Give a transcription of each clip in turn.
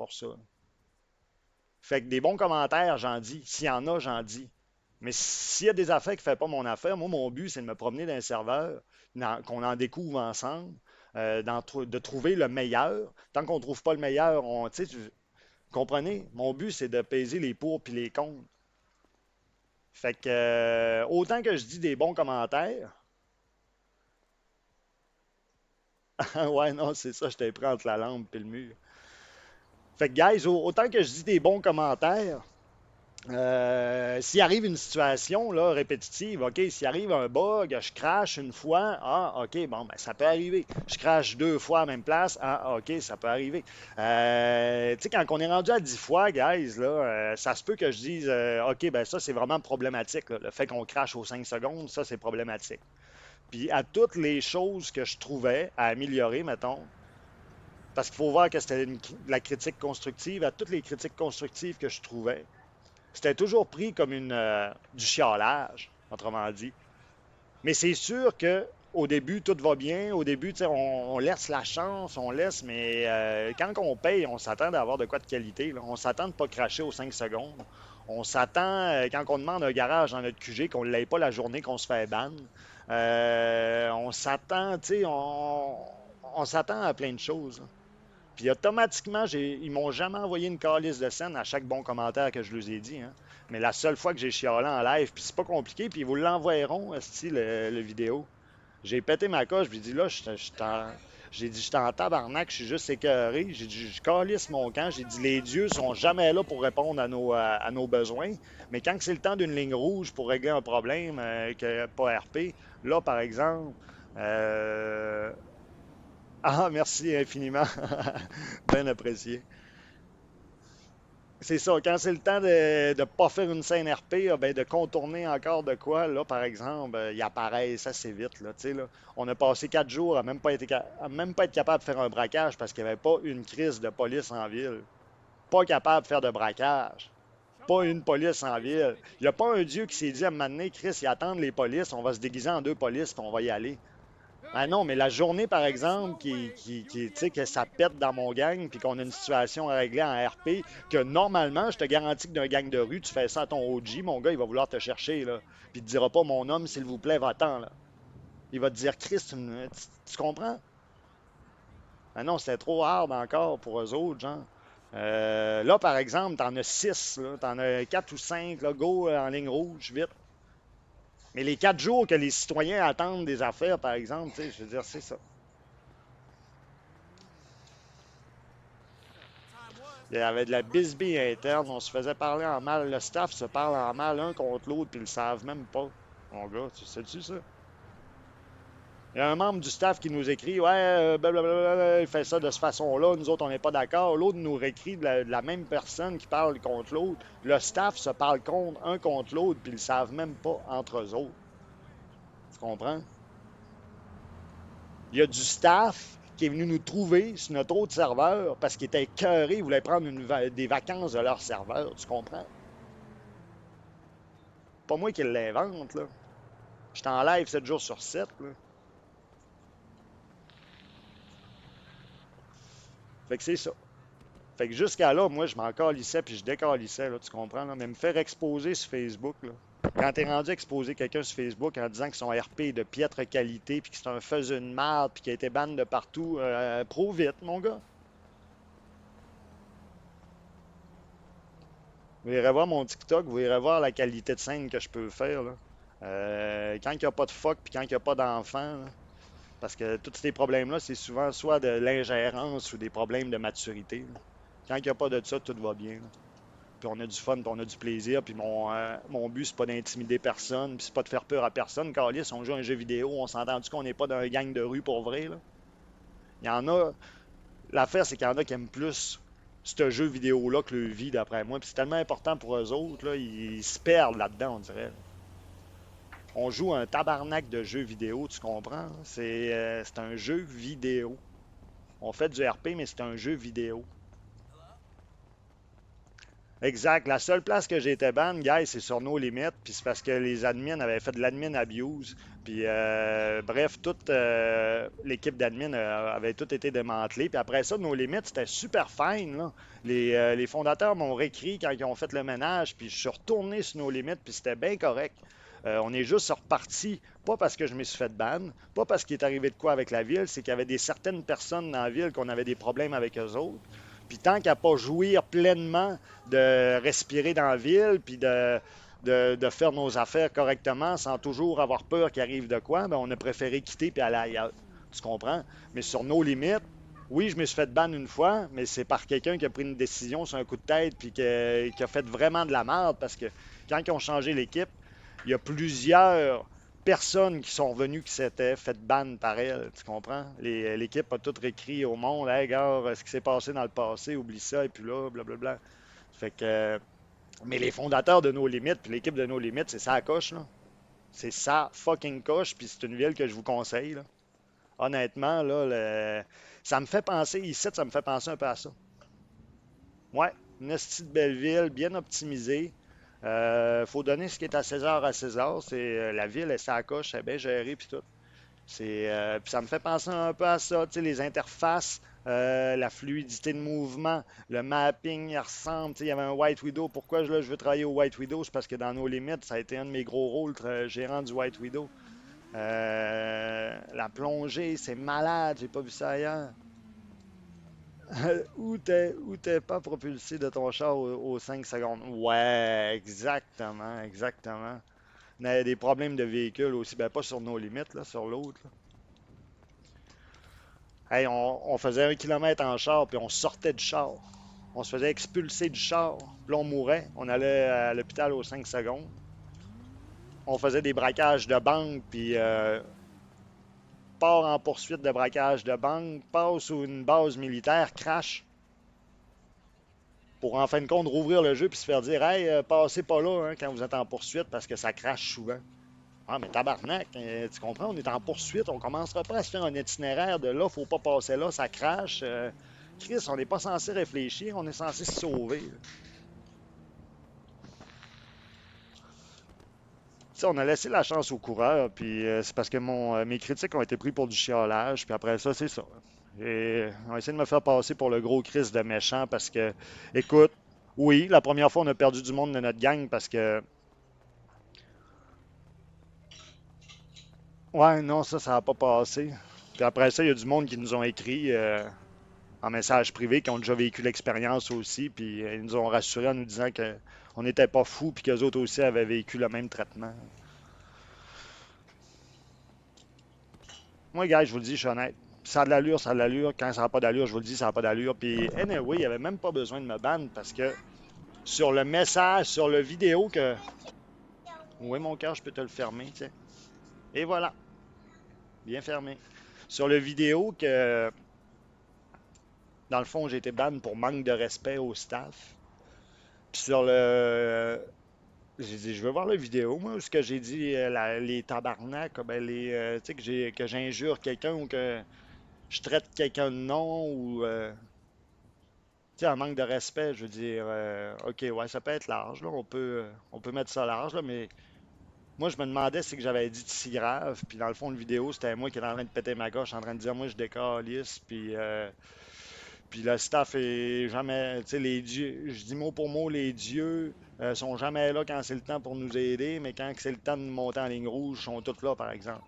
pour ça. Fait que des bons commentaires, j'en dis. S'il y en a, j'en dis. Mais s'il y a des affaires qui ne font pas mon affaire, moi, mon but, c'est de me promener dans un serveur, qu'on en découvre ensemble, de trouver le meilleur. Tant qu'on ne trouve pas le meilleur, tu sais, comprenez? Mon but, c'est de peser les pour puis les contre. Fait que, autant que je dis des bons commentaires, ouais, non, c'est ça, je t'ai pris entre la lampe et le mur. Fait que, guys, autant que je dis des bons commentaires, s'il arrive une situation là, répétitive, OK, s'il arrive un bug, je crache une fois, ah, OK, bon, ben, ça peut arriver. Je crache deux fois à la même place, ah, OK, ça peut arriver. Tu sais, quand on est rendu à 10 fois, guys, là, ça se peut que je dise, OK, ben ça, c'est vraiment problématique, là. Le fait qu'on crache aux 5 secondes, ça, c'est problématique. Puis à toutes les choses que je trouvais à améliorer, mettons, parce qu'il faut voir que c'était de la critique constructive, à toutes les critiques constructives que je trouvais, c'était toujours pris comme du chiolage, autrement dit. Mais c'est sûr que au début, tout va bien. Au début, on laisse la chance, on laisse, mais quand on paye, on s'attend d'avoir de quoi de qualité, là. On s'attend de ne pas cracher aux 5 secondes. On s'attend, quand on demande un garage dans notre QG, qu'on ne l'ait pas la journée qu'on se fait ban. On s'attend, on s'attend à plein de choses, là. Puis automatiquement, ils m'ont jamais envoyé une calice de scène à chaque bon commentaire que je leur ai dit, hein. Mais la seule fois que j'ai chialé en live, puis c'est pas compliqué, puis ils vous l'envoieront, esti, le vidéo. J'ai pété ma coche, puis j'ai dit là, j'ai dit, je suis en tabarnak, je suis juste écœuré. J'ai dit, je calisse mon camp. J'ai dit, les dieux sont jamais là pour répondre à nos besoins. Mais quand c'est le temps d'une ligne rouge pour régler un problème, que pas RP, là, par exemple, euh, ah, merci infiniment. Bien apprécié. C'est ça, quand c'est le temps de ne pas faire une scène RP, ah, ben, de contourner encore de quoi, là, par exemple, ils apparaissent assez vite. Là, tu sais, là. On a passé 4 jours à même pas être capable de faire un braquage parce qu'il n'y avait pas une crise de police en ville. Pas capable de faire de braquage. Pas une police en ville. Il n'y a pas un dieu qui s'est dit à un moment donné, Chris, ils attendent les polices, on va se déguiser en deux polices puis on va y aller. Ah non, mais la journée, par exemple, tu sais, que ça pète dans mon gang, puis qu'on a une situation à régler en RP, que normalement, je te garantis que d'un gang de rue, tu fais ça à ton OG, mon gars, il va vouloir te chercher, là. Puis il te dira pas, mon homme, s'il vous plaît, va-t'en, là. Il va te dire, Christ, tu comprends? Ah non, c'était trop hard encore pour eux autres, genre. Là, par exemple, t'en as 6, là. T'en as 4 ou 5, là, go en ligne rouge, vite. Mais les 4 jours que les citoyens attendent des affaires, par exemple, tu sais, je veux dire, c'est ça. Il y avait de la bisbille interne. On se faisait parler en mal. Le staff se parle en mal un contre l'autre, puis ils le savent même pas. Mon gars, tu sais-tu ça? Il y a un membre du staff qui nous écrit, ouais, blablabla, il fait ça de cette façon-là. Nous autres, on n'est pas d'accord. L'autre nous réécrit de la même personne qui parle contre l'autre. Le staff se parle contre un contre l'autre, puis ils le savent même pas entre eux autres. Tu comprends? Il y a du staff qui est venu nous trouver sur notre autre serveur parce qu'il était écœuré, il voulait prendre des vacances de leur serveur. Tu comprends? Pas moi qui l'invente, là. J'étais en live 7 jours sur 7, là. Fait que c'est ça. Fait que jusqu'à là, moi, je m'en calissais puis je décalissais, là, tu comprends, là. Mais me faire exposer sur Facebook, là. Quand t'es rendu à exposer quelqu'un sur Facebook en disant que son RP est de piètre qualité puis que c'est un faiseux de merde puis qu'il a été ban de partout, prouve vite, mon gars. Vous irez voir mon TikTok, vous irez voir la qualité de scène que je peux faire, là. Quand il n'y a pas de fuck puis quand il n'y a pas d'enfant, là. Parce que tous ces problèmes-là, c'est souvent soit de l'ingérence ou des problèmes de maturité, là. Quand il n'y a pas de ça, tout va bien, là. Puis on a du fun, puis on a du plaisir. Puis mon but, c'est pas d'intimider personne, puis c'est pas de faire peur à personne. Carlis, on joue à un jeu vidéo, on s'entend-tu qu'on n'est pas dans un gang de rue pour vrai, là? Il y en a. L'affaire, c'est qu'il y en a qui aiment plus ce jeu vidéo-là que le vie, d'après moi. Puis c'est tellement important pour eux autres, là, ils se perdent là-dedans, on dirait. On joue un tabarnak de jeux vidéo, tu comprends? C'est un jeu vidéo. On fait du RP, mais c'est un jeu vidéo. Exact. La seule place que j'ai été ban, gars, c'est sur nos limites. Puis c'est parce que les admins avaient fait de l'admin abuse. Puis bref, toute l'équipe d'admin avait tout été démantelée. Puis après ça, nos limites, c'était super fine, là. Les fondateurs m'ont réécrit quand ils ont fait le ménage. Puis je suis retourné sur nos limites. Puis c'était bien correct. On est juste reparti, pas parce que je me suis fait ban, pas parce qu'il est arrivé de quoi avec la ville, c'est qu'il y avait des certaines personnes dans la ville qu'on avait des problèmes avec eux autres. Puis tant qu'à pas jouir pleinement de respirer dans la ville, puis de faire nos affaires correctement sans toujours avoir peur qu'il arrive de quoi, ben on a préféré quitter puis aller ailleurs. Tu comprends? Mais sur nos limites, oui, je me suis fait ban une fois, mais c'est par quelqu'un qui a pris une décision sur un coup de tête puis qui a fait vraiment de la merde parce que quand ils ont changé l'équipe, il y a plusieurs personnes qui sont revenues qui s'étaient fait ban par elle. Tu comprends? L'équipe a tout réécrit au monde. Hey, gars, ce qui s'est passé dans le passé, oublie ça, et puis là, blablabla. Fait que. Mais les fondateurs de nos limites, puis l'équipe de nos limites, c'est ça la coche, là. C'est ça fucking coche, puis c'est une ville que je vous conseille, là. Honnêtement, là, ça me fait penser, ici, ça me fait penser un peu à ça. Ouais, une esti de belle ville, bien optimisée. Faut donner ce qui est à César à César. C'est la ville, elle s'accroche, elle est bien gérée puis tout. Puis ça me fait penser un peu à ça, tu sais, les interfaces, la fluidité de mouvement, le mapping, il ressemble. Tu sais, il y avait un White Widow. Pourquoi je veux travailler au White Widow? C'est parce que dans nos limites, ça a été un de mes gros rôles, gérant du White Widow. La plongée, c'est malade, j'ai pas vu ça ailleurs. Où t'es pas propulsé de ton char aux 5 secondes. Ouais, exactement, exactement. On a des problèmes de véhicule aussi, ben pas sur nos limites, là, sur l'autre. Hey, on faisait 1 kilomètre en char, puis on sortait du char. On se faisait expulser du char, puis là, on mourait. On allait à l'hôpital aux 5 secondes. On faisait des braquages de banque, puis part en poursuite de braquage de banque, passe sur une base militaire, crash, pour en fin de compte rouvrir le jeu puis se faire dire hey, passez pas là hein, quand vous êtes en poursuite parce que ça crache souvent. Ah, mais tabarnak, tu comprends, on est en poursuite, on commencera pas à se faire un itinéraire de là, faut pas passer là, ça crache. Chris, on n'est pas censé réfléchir, on est censé se sauver. Tu sais, on a laissé la chance aux coureurs, puis c'est parce que mes critiques ont été pris pour du chiolage, puis après ça, c'est ça. Et on a essayé de me faire passer pour le gros Chris de méchant parce que, écoute, oui, la première fois, on a perdu du monde de notre gang parce que ouais, non, ça n'a pas passé. Puis après ça, il y a du monde qui nous ont écrit en message privé, qui ont déjà vécu l'expérience aussi, puis ils nous ont rassurés en nous disant qu'on n'était pas fous, puis qu'eux autres aussi avaient vécu le même traitement. Moi, gars, je vous le dis, je suis honnête. Ça a de l'allure, ça a de l'allure. Quand ça n'a pas d'allure, je vous le dis, ça n'a pas d'allure. Puis, anyway, il n'y avait même pas besoin de me ban parce que sur le message, sur le vidéo que. Oui, mon cœur, je peux te le fermer, tu sais. Et voilà, bien fermé. Sur le vidéo que dans le fond, j'ai été ban pour manque de respect au staff. Puis sur le. J'ai dit, je veux voir la vidéo, moi, ce que j'ai dit, les tabarnak, ben tu sais, que j'injure quelqu'un ou que je traite quelqu'un de nom ou, tu sais, un manque de respect, je veux dire, ok, ouais, ça peut être large, là, on peut mettre ça large, là, mais moi, je me demandais ce que j'avais dit de si grave, puis dans le fond, de vidéo, c'était moi qui étais en train de péter ma gauche, en train de dire, moi, je décalisse, puis le staff est jamais, tu sais, les dieux, je dis mot pour mot, les dieux sont jamais là quand c'est le temps pour nous aider, mais quand c'est le temps de monter en ligne rouge, ils sont tous là, par exemple.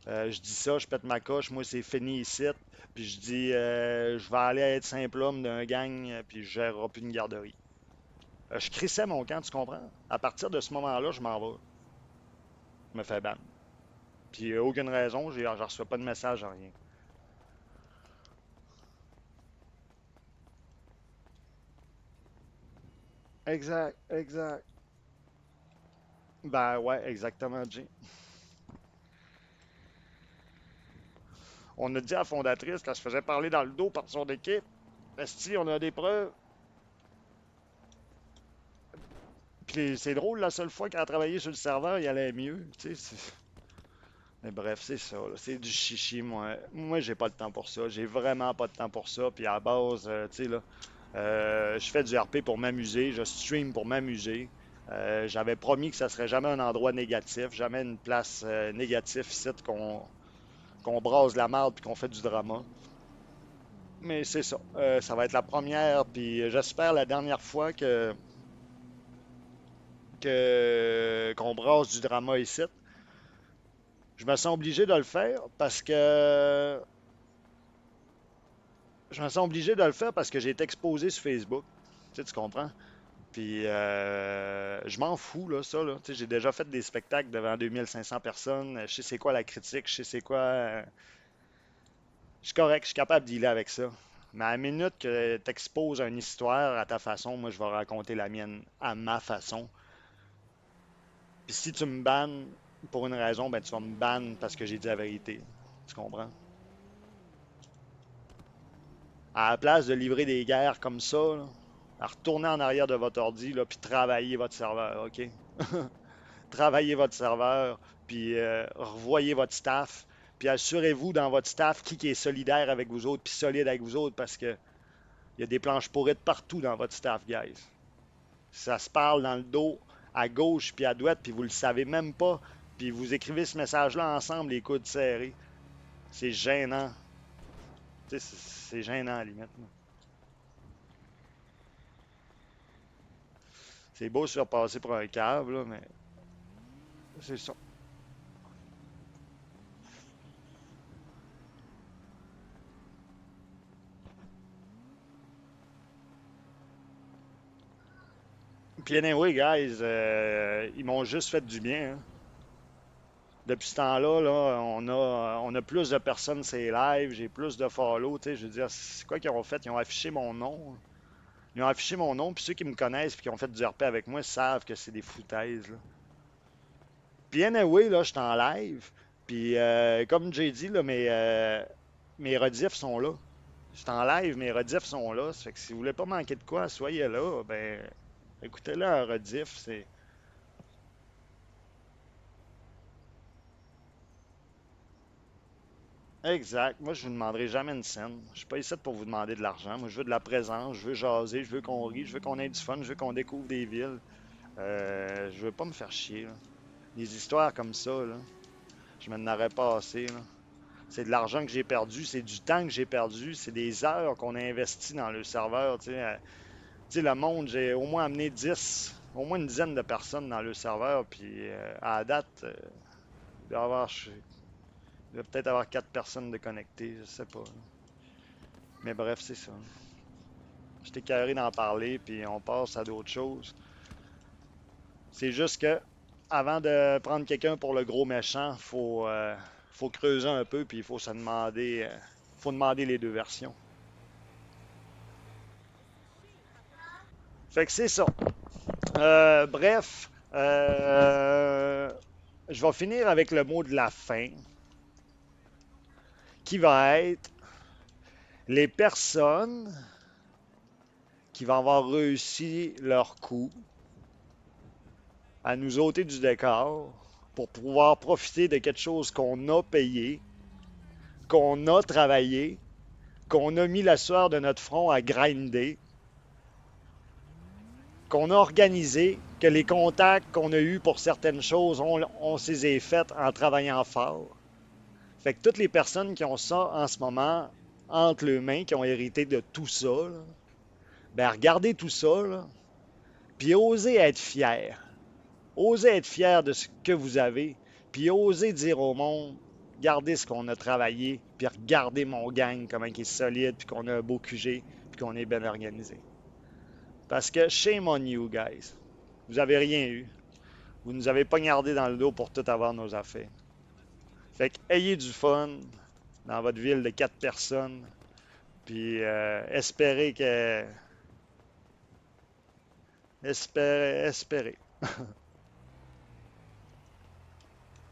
Je dis ça, je pète ma coche, moi c'est fini ici, puis je dis je vais aller être simple homme d'un gang, puis je gérerai plus une garderie. Je crissais mon camp, tu comprends? À partir de ce moment-là, je m'en vais, je me fais ban. Puis aucune raison, je reçois pas de message, rien. Exact, exact. Ben ouais, exactement, Jay. On a dit à la fondatrice qu'elle se faisait parler dans le dos par son équipe. Esti, on a des preuves. Puis c'est drôle, la seule fois qu'elle a travaillé sur le serveur, il allait mieux. Tu sais, mais bref, c'est ça, là. C'est du chichi, moi. Moi, j'ai pas le temps pour ça. J'ai vraiment pas de temps pour ça. Puis à la base, tu sais, là, Je fais du RP pour m'amuser, je stream pour m'amuser. J'avais promis que ça serait jamais un endroit négatif, jamais une place négative ici qu'on brasse de la merde puis qu'on fait du drama. Mais c'est ça. Ça va être la première, puis j'espère la dernière fois qu'on brasse du drama ici. Je me sens obligé de le faire parce que j'ai été exposé sur Facebook. Tu comprends? Puis je m'en fous, là, ça. Là. Tu sais, j'ai déjà fait des spectacles devant 2500 personnes. Je sais c'est quoi la critique, je sais c'est quoi. Je suis correct, je suis capable de dealer avec ça. Mais à la minute que tu exposes une histoire à ta façon, moi, je vais raconter la mienne à ma façon. Puis si tu me bannes pour une raison, ben tu vas me banner parce que j'ai dit la vérité. Tu comprends? À la place de livrer des guerres comme ça, là, à retourner en arrière de votre ordi, là, puis travailler votre serveur, OK? Travaillez votre serveur, puis revoyez votre staff, puis assurez-vous dans votre staff qui est solidaire avec vous autres, puis solide avec vous autres, parce que il y a des planches pourrites partout dans votre staff, guys. Ça se parle dans le dos, à gauche, puis à droite, puis vous le savez même pas, puis vous écrivez ce message-là ensemble, les coudes serrés. C'est gênant. Tu sais, c'est gênant à la limite. C'est beau se faire passer pour un câble, là, mais c'est ça. Puis anyway, guys, ils m'ont juste fait du bien. Hein. Depuis ce temps-là, là, on a plus de personnes sur les lives, j'ai plus de follow. Tu sais, je veux dire, c'est quoi qu'ils ont fait? Ils ont affiché mon nom. Ils ont affiché mon nom, puis ceux qui me connaissent et qui ont fait du RP avec moi savent que c'est des foutaises. Là. Puis anyway, là, je suis en live. Puis comme j'ai dit, là, mes rediffs sont là. Je suis en live, mes rediffs sont là. Ça fait que si vous voulez pas manquer de quoi, soyez là. Ben, écoutez-le en rediff. C'est exact. Moi, je vous demanderai jamais une scène. Je suis pas ici pour vous demander de l'argent. Moi, je veux de la présence. Je veux jaser. Je veux qu'on rie. Je veux qu'on ait du fun. Je veux qu'on découvre des villes. Je veux pas me faire chier. Là. Des histoires comme ça, là, je m'en aurais pas assez. Là. C'est de l'argent que j'ai perdu, c'est du temps que j'ai perdu, c'est des heures qu'on a investi dans le serveur. Tu sais, le monde, j'ai au moins amené 10, au moins une dizaine de personnes dans le serveur, puis à la date, il doit y avoir, il doit peut-être avoir 4 personnes de connectées, je sais pas. Mais bref, c'est ça. J'étais carré d'en parler, puis on passe à d'autres choses. C'est juste que avant de prendre quelqu'un pour le gros méchant, faut creuser un peu, puis il faut se demander, faut demander les deux versions. Fait que c'est ça. Bref, je vais finir avec le mot de la fin, qui va être les personnes qui vont avoir réussi leur coup à nous ôter du décor pour pouvoir profiter de quelque chose qu'on a payé, qu'on a travaillé, qu'on a mis la sueur de notre front à grinder, qu'on a organisé, que les contacts qu'on a eus pour certaines choses, on s'est est faits en travaillant fort. Fait que toutes les personnes qui ont ça en ce moment entre les mains, qui ont hérité de tout ça, là, ben regardez tout ça, là, puis osez être fiers. Osez être fiers de ce que vous avez, puis osez dire au monde, regardez ce qu'on a travaillé, puis regardez mon gang, comment il est solide, puis qu'on a un beau QG, puis qu'on est bien organisé. Parce que shame on you, guys. Vous avez rien eu. Vous nous avez pas gardé dans le dos pour tout avoir nos affaires. Fait que ayez du fun dans votre ville de 4 personnes, puis espérez que... Espérez.